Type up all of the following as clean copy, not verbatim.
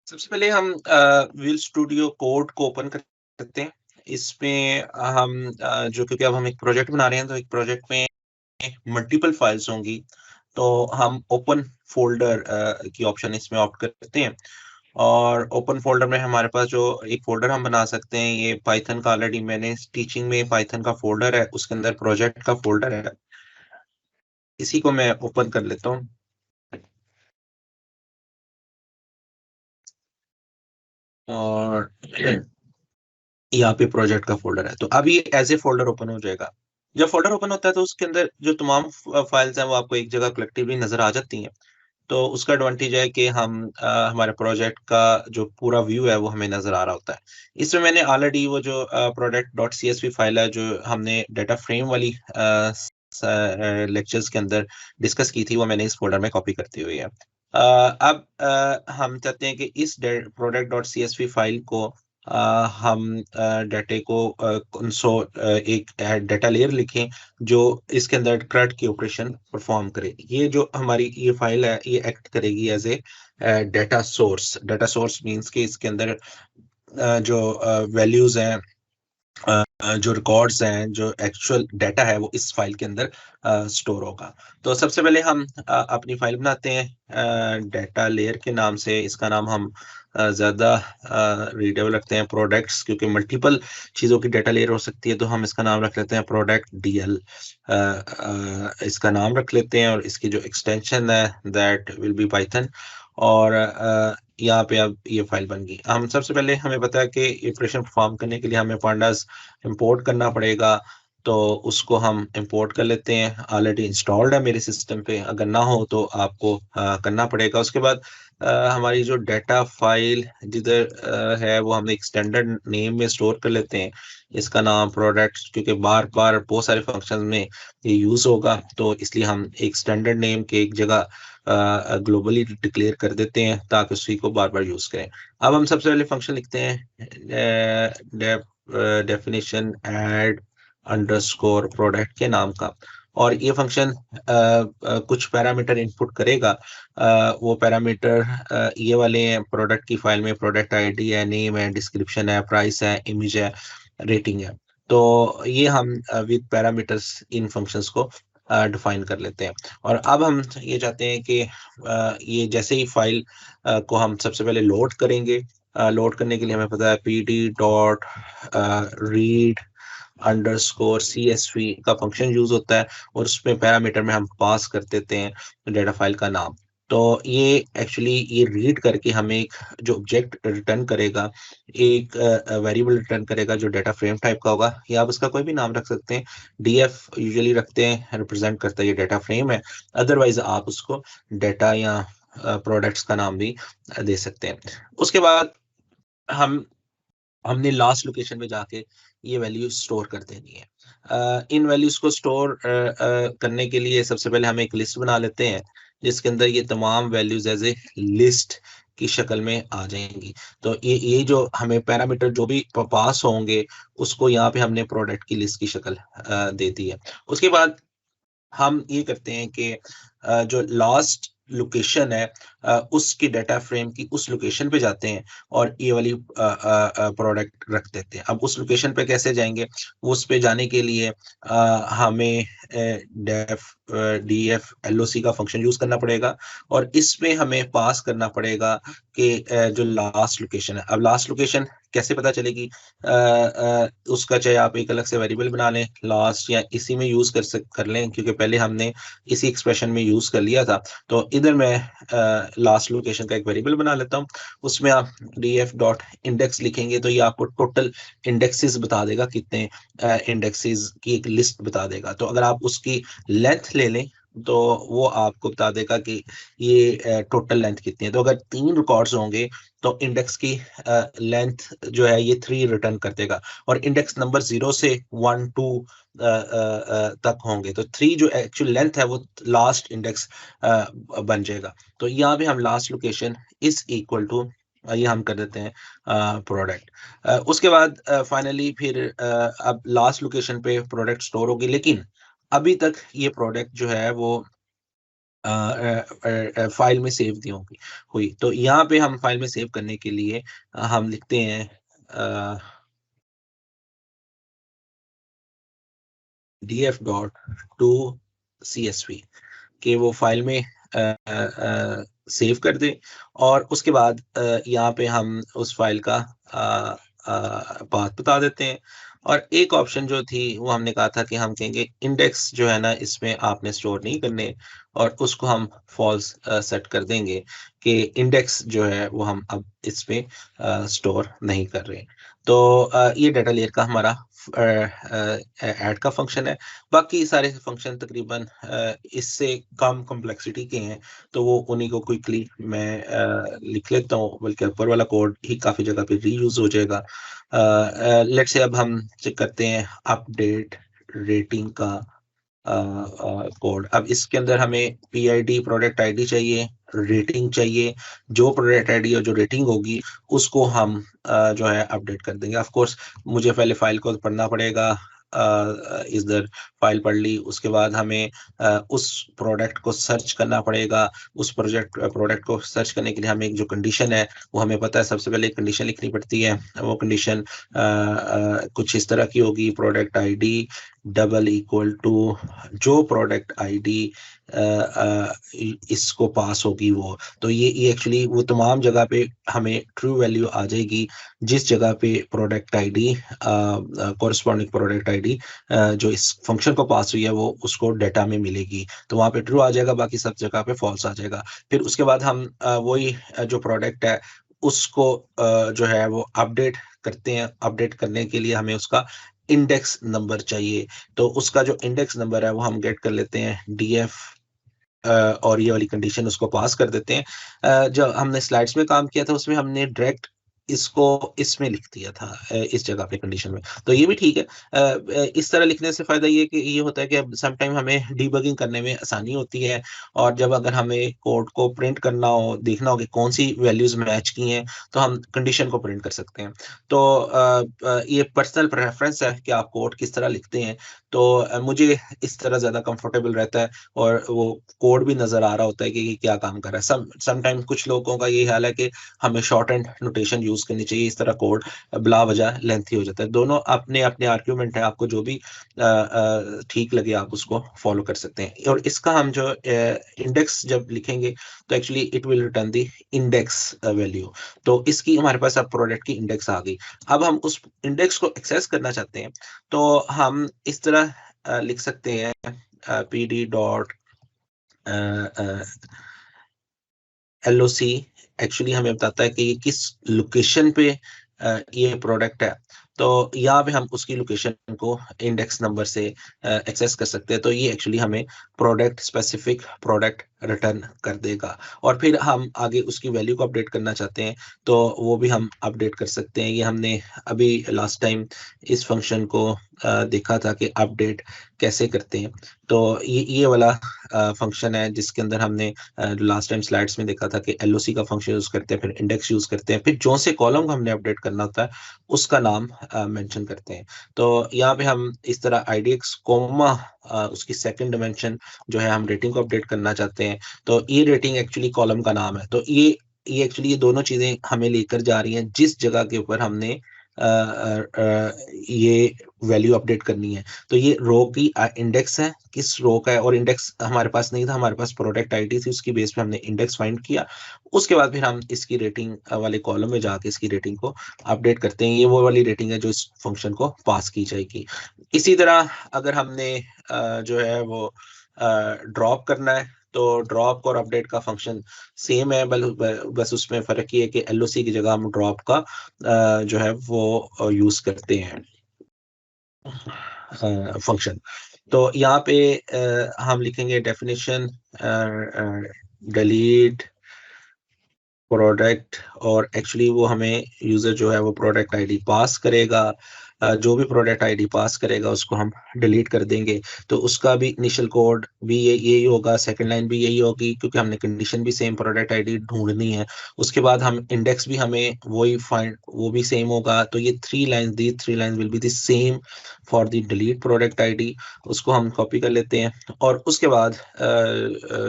सबसे पहले हम व्हील स्टूडियो कोड को ओपन करते हैं। इसमें हम जो क्योंकि अब हम एक प्रोजेक्ट बना रहे हैं, तो एक प्रोजेक्ट में मल्टीपल फाइल्स होंगी, तो हम ओपन फ़ोल्डर की ऑप्शन इसमें ऑप्ट करते हैं। और ओपन फ़ोल्डर में हमारे पास जो एक फ़ोल्डर हम बना सकते हैं, ये पाइथन का ऑलरेडी मैंने टीचिंग में पाइथन का फ़ोल्डर है, उसके अंदर प्रोजेक्ट का फ़ोल्डर है। इसी को मैं ओपन कर लेता हूँ और यहाँ पे प्रोजेक्ट का फ़ोल्डर है। तो अब ये एज़ ए फ़ोल्डर ओपन हो जाएगा। जब फ़ोल्डर ओपन होता है तो उसके अंदर जो तमाम फ़ाइल्स हैं वो आपको एक जगह कलेक्टिवली नज़र आ जाती हैं। तो उसका एडवांटेज है कि हम हमारे प्रोजेक्ट का जो पूरा व्यू है वो हमें नज़र आ रहा होता है। इसमें मैंने ऑलरेडी वो जो प्रोडक्ट डॉट सीएसवी फ़ाइल है जो हमने डाटा फ्रेम वाली लेक्चर्स के अंदर डिस्कस की थी, वो मैंने इस फ़ोल्डर में कॉपी करती हुई है। अब हम चाहते हैं कि इस प्रोडक्ट डॉट सीएसवी फ़ाइल को हम डाटे को एक डाटा लेयर लिखें जो इसके अंदर CRUD की ऑपरेशन परफॉर्म करे। ये जो हमारी ये फाइल है, ये एक्ट करेगी as a data source. Data source means कि इसके अंदर जो वैल्यूज़ हैं, जो रिकॉर्ड्स हैं, जो एक्चुअल डाटा है, वो इस फाइल के अंदर स्टोर होगा। तो सबसे पहले हम अपनी फाइल बनाते हैं डाटा लेयर के नाम से। इसका नाम हम ज़्यादा रीडेबल रखते हैं प्रोडक्ट्स, क्योंकि मल्टीपल चीज़ों की डाटा लेयर हो सकती है, तो हम इसका नाम रख लेते हैं प्रोडक्ट डीएल। इसका नाम रख लेते हैं और इसकी जो एक्सटेंशन है दैट विल बी पाइथन। और यहाँ पे अब ये फाइल बन गई। हम सबसे पहले हमें पता है कि ये ऑपरेशन परफॉर्म करने के लिए हमें पांडास इंपोर्ट करना पड़ेगा, तो उसको हम इंपोर्ट कर लेते हैं। ऑलरेडी इंस्टॉल्ड है मेरे सिस्टम पे, अगर ना हो तो आपको करना पड़ेगा। उसके बाद हमारी जो डाटा फाइल जिधर है वो हम एक स्टैंडर्ड नेम में स्टोर कर लेते हैं। इसका नाम प्रोडक्ट्स, क्योंकि बार-बार बहुत सारे फंक्शंस में ये यूज़ होगा, तो इसलिए हम एक स्टैंडर्ड नेम के एक जगह ग्लोबली डिक्लेयर कर देते हैं ताकि उसी को बार-बार यूज़ करें। अब हम सबसे पहले फंक्शन लिखते हैं डेफिनिशन ऐड अंडरस्कोर प्रोडक्ट के नाम का, और ये फंक्शन कुछ पैरामीटर इनपुट करेगा। वो पैरामीटर ये वाले हैं प्रोडक्ट की फाइल में। प्रोडक्ट आईडी है, नेम है, डिस्क्रिप्शन है, प्राइस है, इमेज है, रेटिंग है। तो ये हम विद पैरामीटर्स इन फंक्शंस को डिफाइन कर लेते हैं। और अब हम ये चाहते हैं कि ये जैसे ही फाइल को हम सबसे पहले लोड करेंगे। लोड करने के लिए हमें पता है PD dot read underscore CSV का फंक्शन यूज़ होता है, और उसमें पैरामीटर में हम पास कर देते हैं डाटा फाइल का नाम। तो ये एक्चुअली ये रीड करके हमें एक जो ऑब्जेक्ट रिटर्न करेगा, एक वेरिएबल रिटर्न करेगा जो डाटा फ्रेम टाइप का होगा, या आप उसका कोई भी नाम रख सकते हैं। डीएफ यूजुअली रखते हैं, रिप्रेजेंट करता है ये डाटा फ्रेम है। अदरवाइज़ आप उसको डाटा या प्रोडक्ट्स का नाम भी दे सकते हैं। उसके बाद हम हमने लास्ट लोकेशन पे जाके ये वैल्यू स्टोर कर देनी है। इन वैल्यूज़ को स्टोर करने के लिए सबसे पहले हम एक लिस्ट बना लेते हैं, जिसके अंदर ये तमाम वैल्यूज़ एज़ ए लिस्ट की शक्ल में आ जाएँगी। तो ये जो हमें पैरामीटर जो भी पास होंगे, उसको यहाँ पे हमने प्रोडक्ट की लिस्ट की शक्ल दे दी है। उसके बाद हम ये करते हैं कि जो लास्ट लोकेशन है उसकी डाटा फ्रेम की उस लोकेशन पे जाते हैं और ये वाली प्रोडक्ट रख देते हैं। अब उस लोकेशन पे कैसे जाएँगे? उस पे जाने के लिए हमें डीएफ एलओसी का फंक्शन यूज़ करना पड़ेगा, और इसमें हमें पास करना पड़ेगा कि जो लास्ट लोकेशन है। अब लास्ट लोकेशन कैसे पता चलेगी? उसका चाहे आप एक अलग से वेरिएबल बना लें लास्ट, या इसी में यूज़ कर लें, क्योंकि पहले हमने इसी एक्सप्रेशन में यूज़ कर लिया था। तो इधर मैं लास्ट लोकेशन का एक वेरिएबल बना लेता हूँ। उसमें आप डीएफ डॉट इंडेक्स लिखेंगे तो ये आपको टोटल इंडेक्सेस बता देगा, कितने इंडेक्सेस की एक लिस्ट बता देगा। तो अगर आप उसकी लेंथ ले लें तो वो आपको बता देगा कि ये टोटल लेंथ कितनी है। तो अगर 3 रिकॉर्ड्स होंगे तो इंडेक्स की लेंथ जो है ये 3 रिटर्न कर देगा, और इंडेक्स नंबर 0 से 1, 2 तक होंगे तो 3 जो एक्चुअल लेंथ है वो लास्ट इंडेक्स बन जाएगा। तो यहाँ पे हम last location is equal to ये हम कर देते हैं प्रोडक्ट। उसके बाद फाइनली फिर अब लास्ट लोकेशन पे प्रोडक्ट स्टोर होगी, लेकिन अभी तक ये प्रोडक्ट जो है वो फाइल में सेव दी होंगी हुई। तो यहाँ पे हम फाइल में सेव करने के लिए हम लिखते हैं df डॉट टू CSV कि वो फाइल में सेव कर दें, और उसके बाद यहाँ पे हम उस फाइल का पाथ बता देते हैं। और एक ऑप्शन जो थी वो हमने कहा था कि हम कहेंगे इंडेक्स जो है ना इसमें आपने स्टोर नहीं करने, और उसको हम फॉल्स सेट कर देंगे कि इंडेक्स जो है वो हम अब इसमें स्टोर नहीं कर रहे। तो ये डाटा लेयर का हमारा ऐड का फंक्शन है। बाकी सारे फंक्शन तकरीबन इससे कम कॉम्प्लेक्सिटी के हैं, तो वो उन्हीं को क्विकली मैं लिख लेता हूँ, बल्कि ऊपर वाला कोड ही काफ़ी जगह पे रीयूज़ हो जाएगा। लेट्स से अब हम चेक करते हैं अपडेट रेटिंग का कोड। अब इसके अंदर हमें PID प्रोडक्ट आईडी चाहिए, रेटिंग चाहिए। जो प्रोडक्ट आईडी और जो रेटिंग होगी उसको हम जो है अपडेट कर देंगे। ऑफ कोर्स मुझे पहले फाइल को पढ़ना पड़ेगा। इधर फाइल पढ़ ली, उसके बाद हमें उस प्रोडक्ट को सर्च करना पड़ेगा। उस प्रोडक्ट को सर्च करने के लिए हमें एक जो कंडीशन है वो हमें पता है, सबसे पहले एक कंडीशन लिखनी पड़ती है। वो कंडीशन कुछ इस तरह की होगी, product ID double equal to जो प्रोडक्ट आईडी इसको पास होगी वो। तो ये एक्चुअली वो तमाम जगह पे हमें ट्रू वैल्यू आ जाएगी जिस जगह पे product ID corresponding product ID जो इस फंक्शन को पास हुई है वो उसको डाटा में मिलेगी। तो वहाँ पे ट्रू आ जाएगा, बाकी सब जगह पे फॉल्स आ जाएगा। फिर उसके बाद हम वही जो प्रोडक्ट है उसको जो है वो अपडेट करते हैं। अपडेट करने के लिए हमें उसका इंडेक्स नंबर चाहिए। तो उसका जो इंडेक्स नंबर है वो हम गेट कर लेते हैं DF और ये वाली कंडीशन उसको पास कर देते हैं। जब हमने स्लाइड्स में काम किया था उसमें हमने डायरेक्ट इसको इसमें लिख दिया था, इस जगह पे कंडीशन में। तो ये भी ठीक है। इस तरह लिखने से फायदा ये कि ये होता है कि अब सम टाइम हमें डीबगिंग करने में आसानी होती है, और जब अगर हमें कोड को प्रिंट करना हो, देखना हो कि कौन सी वैल्यूज मैच की हैं, तो हम कंडीशन को प्रिंट कर सकते हैं। तो ये पर्सनल प्रेफरेंस है कि आप कोड किस तरह लिखते हैं। तो मुझे इस तरह ज्यादा कंफर्टेबल रहता है, और वो कोड भी नजर आ रहा होता है कि ये क्या काम कर रहा है। समटाइम कुछ लोगों का ये हाल है कि हमें शॉर्ट एंड नोटेशन यूज करनी चाहिए, इस तरह कोड बिला वजह लेंथी हो जाता है। दोनों अपने अपने आर्ग्यूमेंट है, आपको जो भी ठीक लगे आप उसको फॉलो कर सकते हैं। और इसका हम जो इंडेक्स जब लिखेंगे तो actually it will return the index value. तो इसकी हमारे पास अब प्रोडक्ट की इंडेक्स आ गई। अब हम उस इंडेक्स को एक्सेस करना चाहते हैं, तो हम इस तरह लिख सकते हैं PD डॉट LOC। एक्चुअली हमें बताता है कि ये किस लोकेशन पे ये प्रोडक्ट है। तो यहाँ पे हम उसकी लोकेशन को इंडेक्स नंबर से एक्सेस कर सकते हैं। तो ये एक्चुअली हमें प्रोडक्ट स्पेसिफिक प्रोडक्ट रिटर्न कर देगा। और फिर हम आगे उसकी वैल्यू को अपडेट करना चाहते हैं तो वो भी हम अपडेट कर सकते हैं। ये हमने अभी लास्ट टाइम इस फंक्शन को देखा था कि अपडेट कैसे करते हैं। तो ये वाला फंक्शन है जिसके अंदर हमने लास्ट टाइम स्लाइड्स में देखा था कि LOC का फंक्शन यूज करते हैं, फिर इंडेक्स यूज करते हैं, फिर जो से कॉलम को हमने अपडेट करना होता है उसका नाम मेंशन करते हैं। तो यहाँ पे हम इस तरह IDX कोमा उसकी सेकंड डिमेंशन जो है हम रेटिंग को अपडेट करना चाहते हैं। तो ये रेटिंग एक्चुअली कॉलम का नाम है। तो ये एक्चुअली ये दोनों चीजें हमें लेकर जा रही हैं जिस जगह के ऊपर हमने ये वैल्यू अपडेट करनी है। तो ये रो की इंडेक्स है, किस रो का है, और इंडेक्स हमारे पास नहीं था, हमारे पास प्रोडक्ट आईडी थी, उसकी बेस पे हमने इंडेक्स फाइंड किया। उसके बाद फिर हम इसकी रेटिंग वाले कॉलम में जाके इसकी रेटिंग को अपडेट करते हैं। ये वो वाली रेटिंग है जो इस फंक्शन को पास की जाएगी। इसी तरह अगर हमने जो है वो ड्रॉप करना है, तो ड्रॉप और अपडेट का फंक्शन सेम है, बस उसमें फर्क ये है कि LOC की जगह हम ड्रॉप का जो है वो यूज करते हैं फंक्शन। तो यहाँ पे हम लिखेंगे डेफिनेशन डिलीट प्रोडक्ट, और एक्चुअली वो हमें यूजर जो है वो प्रोडक्ट आईडी पास करेगा। जो भी प्रोडक्ट आईडी पास करेगा उसको हम डिलीट कर देंगे। तो उसका भी इनिशियल कोड भी यही होगा, सेकंड लाइन भी यही होगी, क्योंकि हमने कंडीशन भी सेम प्रोडक्ट आईडी ढूंढनी है। उसके बाद हम इंडेक्स भी हमें वही फाइंड, वो भी सेम होगा। तो ये three line will be the same for the delete product ID. उसको हम कॉपी कर लेते हैं और उसके बाद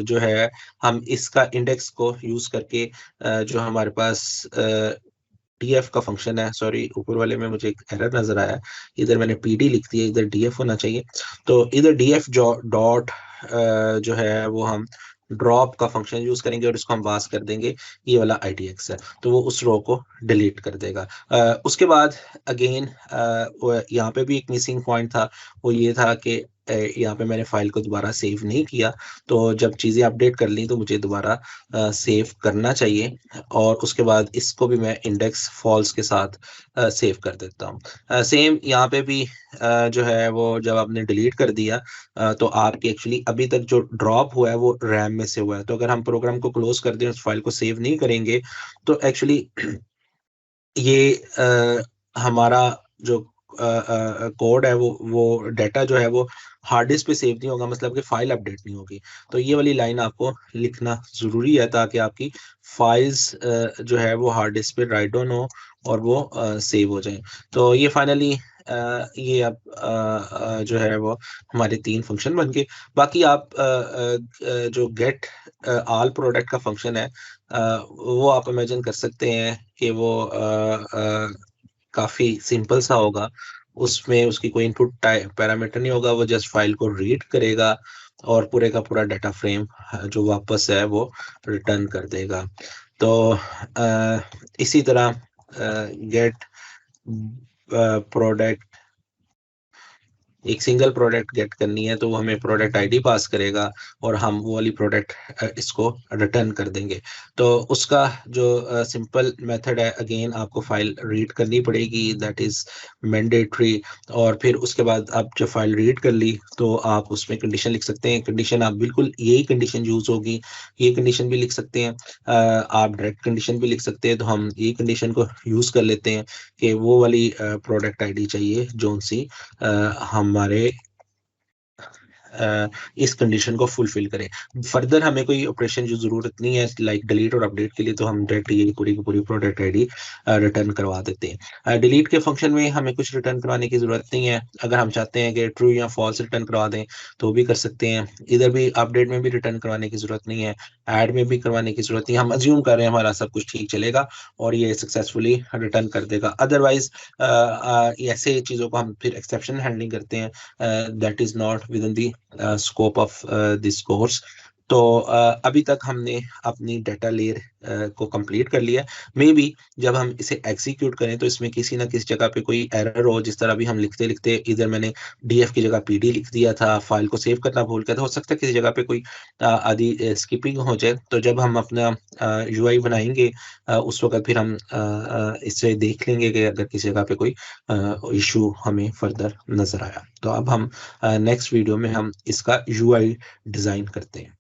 जो है हम इसका इंडेक्स को यूज करके जो हमारे पास डीएफ का फंक्शन है, सॉरी ऊपर वाले में मुझे एक एरर नजर आया, इधर मैंने पीडी लिख दिया, इधर डीएफ होना चाहिए। तो इधर डीएफ जो डॉट जो है वो हम ड्रॉप का फंक्शन यूज करेंगे और इसको हम पास कर देंगे, ये वाला आईडीएक्स है, तो वो उस रो को डिलीट कर देगा। उसके बाद अगेन यहाँ पे भी एक मिसिंग पॉइंट था, वो ये था कि यहाँ पे मैंने फाइल को दोबारा सेव नहीं किया। तो जब चीजें अपडेट कर ली तो मुझे दोबारा सेव करना चाहिए, और उसके बाद इसको भी मैं इंडेक्स फॉल्स के साथ सेव कर देता हूँ। सेम यहाँ पे भी जो है वो जब आपने डिलीट कर दिया तो आपकी एक्चुअली अभी तक जो ड्रॉप हुआ है वो रैम में से हुआ है। तो अगर हम प्रोग्राम को क्लोज कर दें, उस फाइल को सेव नहीं करेंगे, तो एक्चुअली ये हमारा जो कोड है वो डाटा जो है वो हार्ड डिस्क पे सेव नहीं होगा, मतलब कि फाइल अपडेट नहीं होगी। तो ये वाली लाइन आपको लिखना जरूरी है ताकि आपकी फाइल्स जो है वो हार्ड डिस्क पे राइट डाउन हो और वो सेव हो जाए। तो ये फाइनली ये अब जो है वो हमारे 3 फंक्शन बन गए। बाकी आप जो गेट ऑल प्रोडक्ट का फंक्शन है, वो आप इमेजिन कर सकते हैं कि वो काफी सिंपल सा होगा। उसमें उसकी कोई इनपुट पैरामीटर नहीं होगा, वो जस्ट फाइल को रीड करेगा और पूरे का पूरा डाटा फ्रेम जो वापस है वो रिटर्न कर देगा। तो इसी तरह गेट प्रोडक्ट, एक सिंगल प्रोडक्ट गेट करनी है तो वो हमें प्रोडक्ट आईडी पास करेगा और हम वो वाली प्रोडक्ट इसको रिटर्न कर देंगे। तो उसका जो सिंपल मेथड है, अगेन आपको फाइल रीड करनी पड़ेगी, दैट इज मैंडेटरी। और फिर उसके बाद आप जब फाइल रीड कर ली तो आप उसमें कंडीशन लिख सकते हैं। कंडीशन आप बिल्कुल यही कंडीशन यूज होगी, ये कंडीशन भी लिख सकते हैं। आप डायरेक्ट कंडीशन भी लिख सकते हैं। तो हम ये कंडीशन को यूज कर लेते हैं कि वो वाली प्रोडक्ट आईडी चाहिए जोन सी हमारे इस कंडीशन को फुलफिल करें। फर्दर हमें कोई ऑपरेशन जो जरूरत नहीं है लाइक डिलीट और अपडेट के लिए, तो हम डायरेक्ट ये पूरी की पूरी प्रोडक्ट आईडी रिटर्न करवा देते हैं। डिलीट के फंक्शन में हमें कुछ रिटर्न करवाने की जरूरत नहीं है। अगर हम चाहते हैं कि ट्रू या फॉल्स रिटर्न करवा दें तो भी कर सकते हैं। इधर भी अपडेट में भी रिटर्न करवाने की जरूरत नहीं है, ऐड में भी करवाने की जरूरत नहीं है। हम अज्यूम कर रहे हैं हमारा सब कुछ ठीक चलेगा और ये सक्सेसफुली रिटर्न कर देगा। अदरवाइज ऐसे चीजों को हम फिर एक्सेप्शन हैंडलिंग करते हैं, that is not with in the scope of this course. तो अभी तक हमने अपनी डाटा लेयर को कंप्लीट कर लिया। मे बी जब हम इसे एग्जीक्यूट करें तो इसमें किसी ना किसी जगह पे कोई एरर हो, जिस तरह भी हम लिखते लिखते इधर मैंने डीएफ की जगह पीडी लिख दिया था, फाइल को सेव करना भूल गया था। हो सकता है किसी जगह पे कोई आदि स्किपिंग हो जाए। तो जब हम अपना यूआई बनाएंगे उस वक्त फिर हम इससे देख लेंगे कि अगर किसी जगह पे कोई इशू हमें फर्दर नजर आया। तो अब हम नेक्स्ट वीडियो में हम इसका यूआई डिजाइन करते हैं।